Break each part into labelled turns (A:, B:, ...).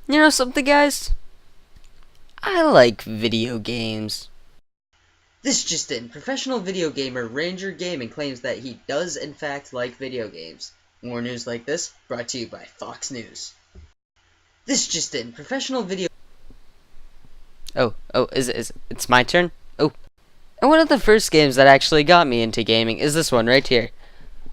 A: You know something, guys? I like video games.
B: This just in, professional video gamer Ranger Gaming claims that he does in fact like video games. More news like this brought to you by Fox News. This just in, professional video...
A: It's my turn? Oh. And one of the first games that actually got me into gaming is this one right here.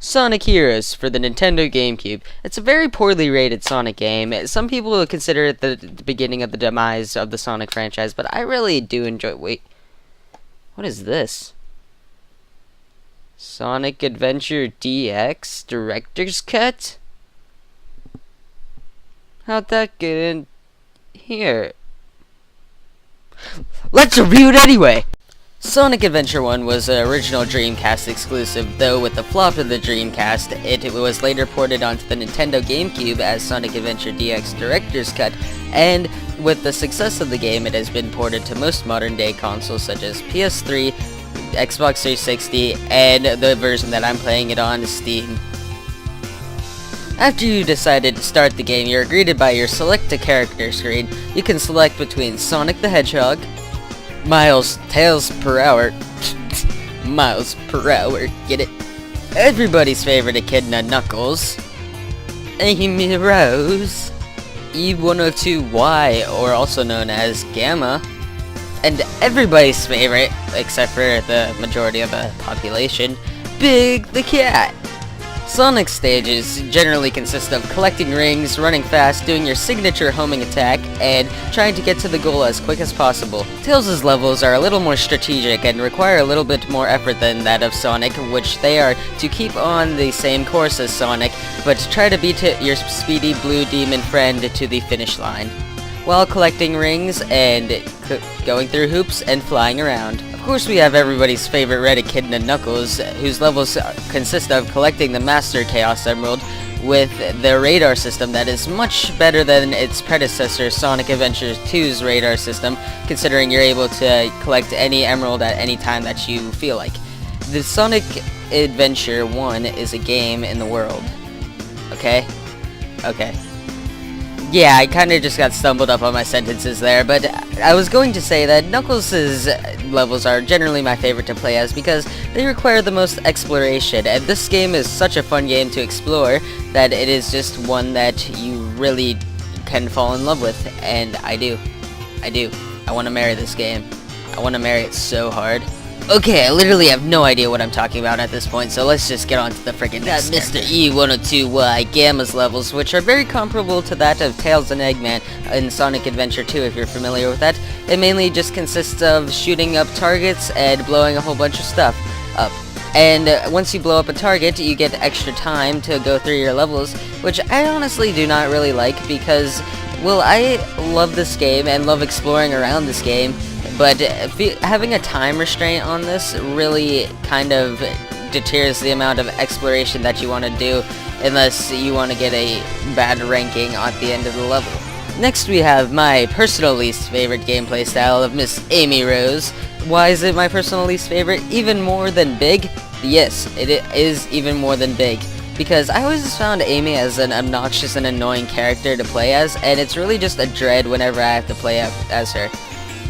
A: Sonic Heroes for the Nintendo GameCube. It's a very poorly rated Sonic game. Some people would consider it the beginning of the demise of the Sonic franchise, but I really do enjoy... Wait. What is this? Sonic Adventure DX Director's Cut? How'd that get in here? Let's review it anyway! Sonic Adventure 1 was an original Dreamcast exclusive, though with the flop of the Dreamcast, it was later ported onto the Nintendo GameCube as Sonic Adventure DX Director's Cut, and with the success of the game, it has been ported to most modern-day consoles such as PS3, Xbox 360, and the version that I'm playing it on, Steam. After you decided to start the game, you're greeted by your Select a Character screen. You can select between Sonic the Hedgehog, Tails per hour, miles per hour, get it? Everybody's favorite Echidna Knuckles, Amy Rose, E102Y, or also known as Gamma, and everybody's favorite, except for the majority of the population, Big the Cat. Sonic stages generally consist of collecting rings, running fast, doing your signature homing attack, and trying to get to the goal as quick as possible. Tails' levels are a little more strategic and require a little bit more effort than that of Sonic, which they are to keep on the same course as Sonic, but try to beat your speedy blue demon friend to the finish line, while collecting rings and going through hoops and flying around. Of course, we have everybody's favorite red Echidna Knuckles, whose levels consist of collecting the Master Chaos Emerald with the radar system that is much better than its predecessor, Sonic Adventure 2's radar system, considering you're able to collect any emerald at any time that you feel like. The Sonic Adventure 1 is a game in the world. Okay? Okay. Yeah, I kind of just got stumbled up on my sentences there, but I was going to say that Knuckles' levels are generally my favorite to play as because they require the most exploration, and this game is such a fun game to explore that it is just one that you really can fall in love with, and I do. I want to marry this game. I want to marry it so hard. Okay, I literally have no idea what I'm talking about at this point, so let's just get on to the freaking Mr. E102Y Gamma's levels, which are very comparable to that of Tails and Eggman in Sonic Adventure 2, if you're familiar with that. It mainly just consists of shooting up targets and blowing a whole bunch of stuff up. And once you blow up a target, you get extra time to go through your levels, which I honestly do not really like because, well, I love this game and love exploring around this game, but having a time restraint on this really kind of deters the amount of exploration that you want to do unless you want to get a bad ranking at the end of the level. Next we have my personal least favorite gameplay style of Miss Amy Rose. Why is it my personal least favorite? Even more than Big? Yes, it is even more than Big. Because I always found Amy as an obnoxious and annoying character to play as, and it's really just a dread whenever I have to play as her.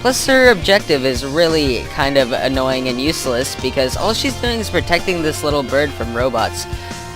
A: Plus, her objective is really kind of annoying and useless because all she's doing is protecting this little bird from robots.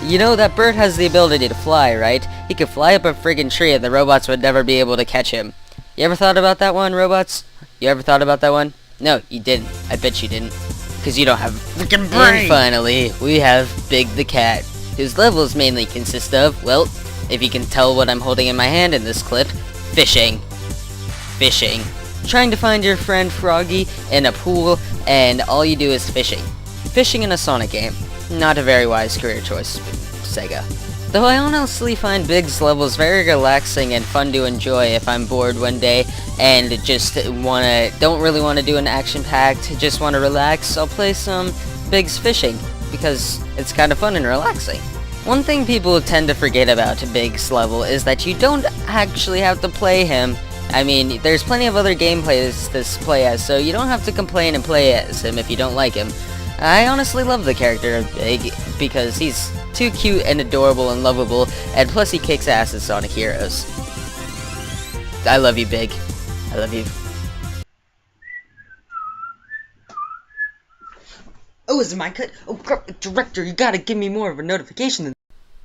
A: You know, that bird has the ability to fly, right? He could fly up a friggin' tree and the robots would never be able to catch him. You ever thought about that one, robots? You ever thought about that one? No, you didn't. I bet you didn't. Because you don't have a freaking brain! And finally, we have Big the Cat, whose levels mainly consist of, well, if you can tell what I'm holding in my hand in this clip, fishing. Fishing. Trying to find your friend Froggy in a pool, and all you do is fishing. Fishing in a Sonic game. Not a very wise career choice, Sega. Though I honestly find Big's levels very relaxing and fun to enjoy if I'm bored one day and just don't really want to do an action-packed, just want to relax, I'll play some Big's Fishing, because it's kind of fun and relaxing. One thing people tend to forget about Big's level is that you don't actually have to play him. I mean, there's plenty of other gameplays to play as, so you don't have to complain and play as him if you don't like him. I honestly love the character of Big, because he's too cute and adorable and lovable, and plus he kicks ass in Sonic Heroes. I love you, Big. I love you.
B: Oh, is it my cut? Oh, director, you gotta give me more of a notification than.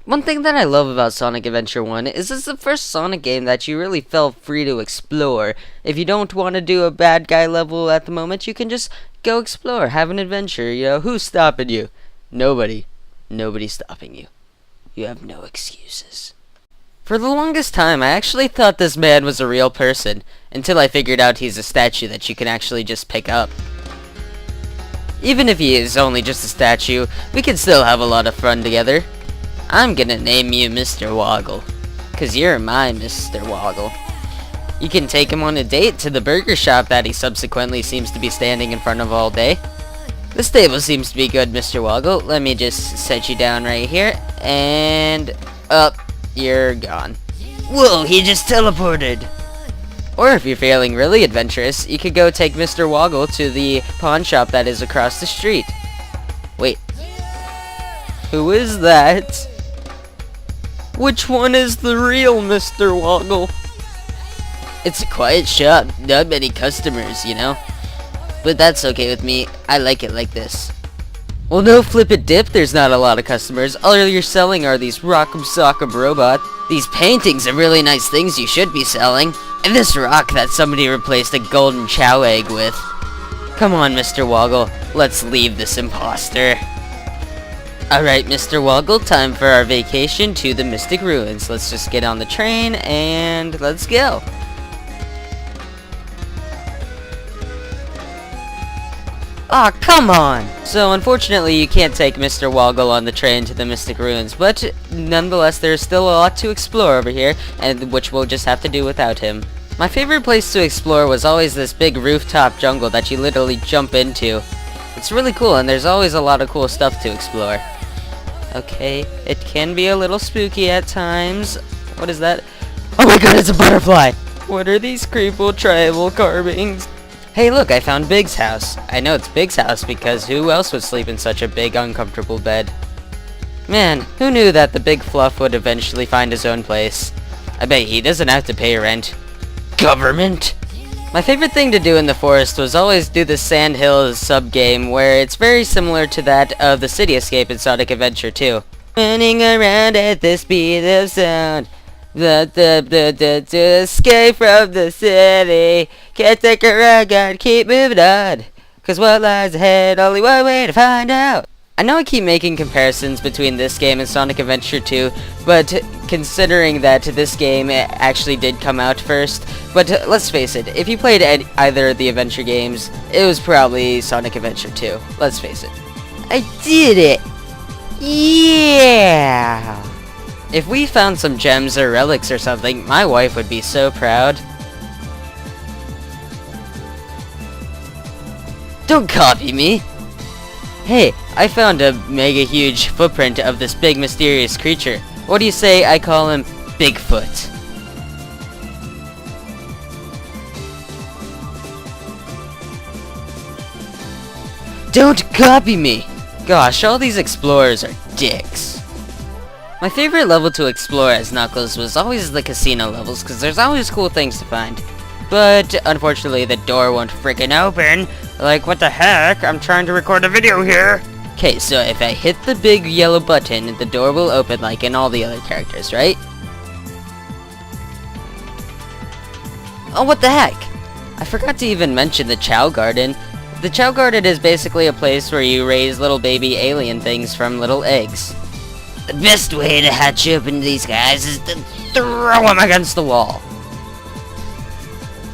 A: One thing that I love about Sonic Adventure 1 is it's the first Sonic game that you really felt free to explore. If you don't want to do a bad guy level at the moment, you can just go explore, have an adventure. You know, who's stopping you? Nobody. Nobody's stopping you. You have no excuses. For the longest time, I actually thought this man was a real person, until I figured out he's a statue that you can actually just pick up. Even if he is only just a statue, we can still have a lot of fun together. I'm gonna name you Mr. Woggle, 'cause you're my Mr. Woggle. You can take him on a date to the burger shop that he subsequently seems to be standing in front of all day. This table seems to be good, Mr. Woggle. Let me just set you down right here, and up, you're gone. Whoa, he just teleported! Or if you're feeling really adventurous, you could go take Mr. Woggle to the pawn shop that is across the street. Wait. Who is that? Which one is the real Mr. Woggle? It's a quiet shop, not many customers, you know? But that's okay with me, I like it like this. Well, no flip it dip, there's not a lot of customers. All you're selling are these rock'em sock'em robot. These paintings are really nice things you should be selling. And this rock that somebody replaced a golden Chao egg with. Come on, Mr. Woggle, let's leave this imposter. Alright, Mr. Woggle, time for our vacation to the Mystic Ruins. Let's just get on the train and let's go. Aw, come on! So, unfortunately, you can't take Mr. Woggle on the train to the Mystic Ruins, but nonetheless, there's still a lot to explore over here, and which we'll just have to do without him. My favorite place to explore was always this big rooftop jungle that you literally jump into. It's really cool, and there's always a lot of cool stuff to explore. Okay, it can be a little spooky at times. What is that? Oh my god, it's a butterfly! What are these creeple tribal carvings? Hey look, I found Big's house. I know it's Big's house because who else would sleep in such a big, uncomfortable bed? Man, who knew that the big fluff would eventually find his own place? I bet he doesn't have to pay rent. Government! My favorite thing to do in the forest was always do the Sand Hills sub-game, where it's very similar to that of the City Escape in Sonic Adventure 2. Running around at the speed of sound. To escape from the city. Can't take a ride, gotta keep moving on. 'Cause what lies ahead, only one way to find out. I know I keep making comparisons between this game and Sonic Adventure 2, but considering that this game actually did come out first, but let's face it, if you played either of the adventure games, it was probably Sonic Adventure 2. Let's face it. I did it! Yeah! If we found some gems or relics or something, my wife would be so proud. Don't copy me! Hey, I found a mega huge footprint of this big mysterious creature. What do you say I call him Bigfoot? Don't copy me! Gosh, all these explorers are dicks. My favorite level to explore as Knuckles was always the casino levels, because there's always cool things to find. But, unfortunately, the door won't frickin' open. Like, what the heck? I'm trying to record a video here. Okay, so if I hit the big yellow button, the door will open like in all the other characters, right? Oh, what the heck? I forgot to even mention the Chao Garden. The Chao Garden is basically a place where you raise little baby alien things from little eggs. The best way to hatch open these guys is to throw them against the wall.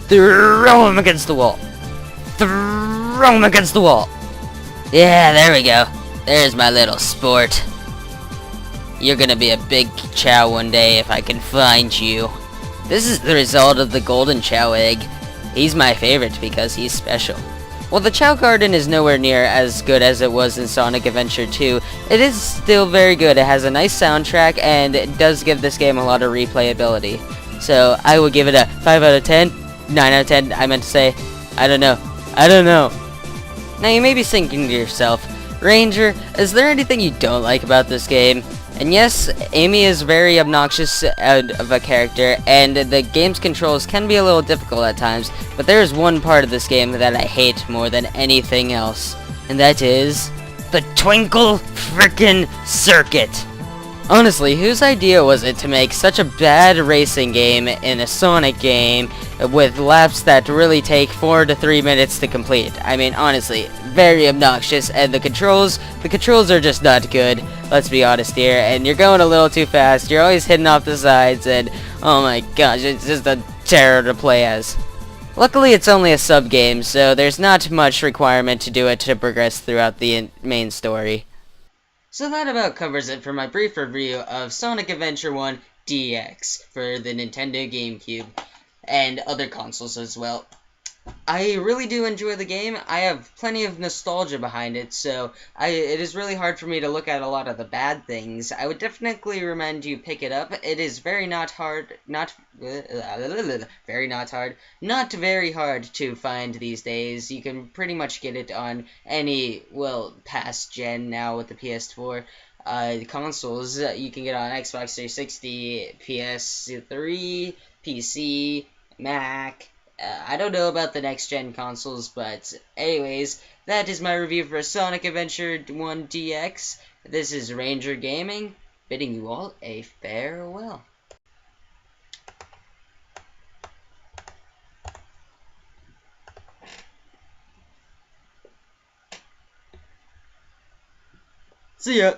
A: Throw them against the wall. Throw them against the wall. Yeah, there we go. There's my little sport. You're gonna be a big Chao one day if I can find you. This is the result of the golden Chao egg. He's my favorite because he's special. While the Chao Garden is nowhere near as good as it was in Sonic Adventure 2, it is still very good. It has a nice soundtrack and it does give this game a lot of replayability. So I would give it a 5 out of 10, 9 out of 10, I meant to say. I don't know. Now you may be thinking to yourself, Ranger, is there anything you don't like about this game? And yes, Amy is very obnoxious of a character, and the game's controls can be a little difficult at times, but there is one part of this game that I hate more than anything else, and that is the Twinkle Frickin' Circuit. Honestly, whose idea was it to make such a bad racing game in a Sonic game with laps that really take 4 to 3 minutes to complete? I mean, honestly, very obnoxious, and the controls are just not good, let's be honest here, and you're going a little too fast, you're always hitting off the sides, and oh my gosh, it's just a terror to play as. Luckily, it's only a sub-game, so there's not much requirement to do it to progress throughout the main story.
B: So that about covers it for my brief review of Sonic Adventure 1 DX for the Nintendo GameCube and other consoles as well. I really do enjoy the game. I have plenty of nostalgia behind it, so it is really hard for me to look at a lot of the bad things. I would definitely recommend you pick it up. It is very not very hard to find these days. You can pretty much get it on any, well, past gen now with the PS4 consoles. You can get on Xbox 360, PS3, PC, Mac. I don't know about the next-gen consoles, but anyways, that is my review for Sonic Adventure 1 DX. This is Ranger Gaming, bidding you all a farewell. See ya!